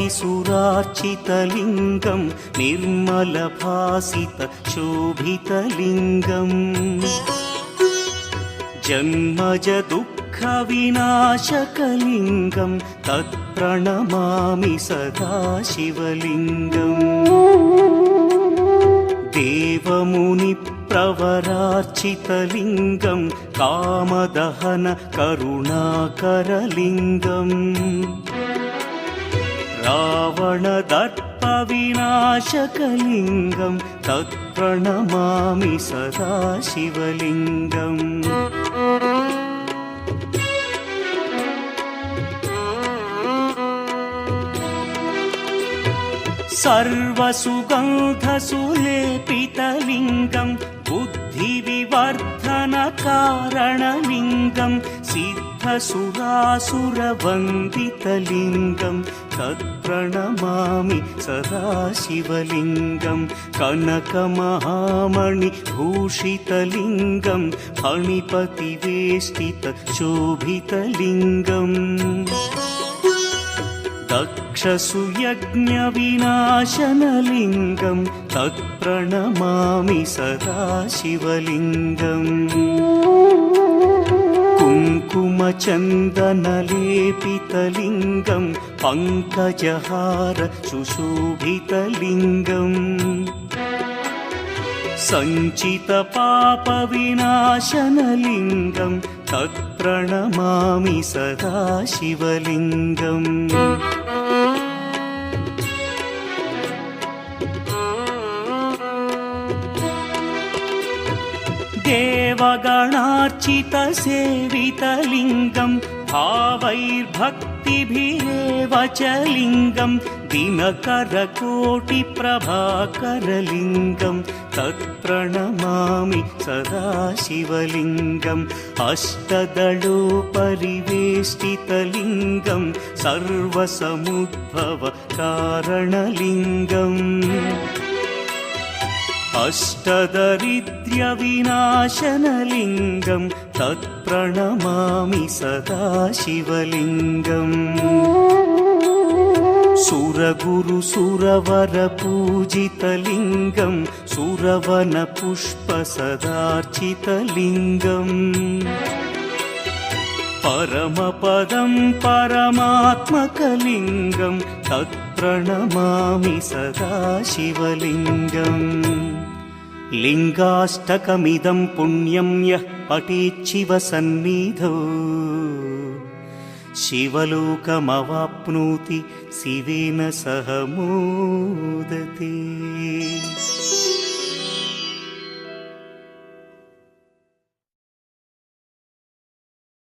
त्रिपुरारिसुरार्चितलिङ्गं निर्मलभासितशोभितलिङ्गम् जन्मजदुःखविनाशकलिङ्गं तत्प्रणमामि सदा शिवलिङ्गम् देवमुनिप्रवरार्चितलिङ्गं कामदहन करुणाकरलिङ्गम् रावणदर्पविनाशकलिङ्गं तत्प्रणमामि सदा शिवलिङ्गम् सर्वसुगन्धसुलेपितलिङ्गं बुद्धिविवर्धनकारणलिङ्गं सिद्धसुरासुरवन्दितलिङ्गं तत्प्रणमामि सदा शिवलिङ्गं कनकमहामणिभूषितलिङ्गं फणिपतिवेष्टितशोभितलिङ्गम् दक्षसुयज्ञविनाशनलिङ्गं तत्प्रणमामि सदा शिवलिङ्गम् कुङ्कुमचन्दनलेपितलिङ्गं पङ्कजहार सुशोभितलिङ्गम् सञ्चितपापविनाशनलिङ्गं तत्प्रणमामि सदा शिवलिङ्गम् देवगणार्चितसेवितलिङ्गं भावैर्भक्तिभिरेव च लिङ्गं दिनकरकोटिप्रभाकरलिङ्गं तत्प्रणमामि सदा शिवलिङ्गम् अष्टदलोपरिवेष्टितलिङ्गं सर्वसमुद्भवकारणलिङ्गम् अष्टदरिद्र्यविनाशनलिङ्गं तत्प्रणमामि सदा शिवलिङ्गम् सुरगुरुसुरवरपूजितलिङ्गं सुरवनपुष्पसदार्चितलिङ्गम् परमपदं परमात्मकलिङ्गं तत्प्रणमामि सदा शिवलिङ्गम् लिङ्गाष्टकमिदं पुण्यं यः पठेच्छिवसन्निधौ शिवलोकमवाप्नोति शिवेन सह मोदते।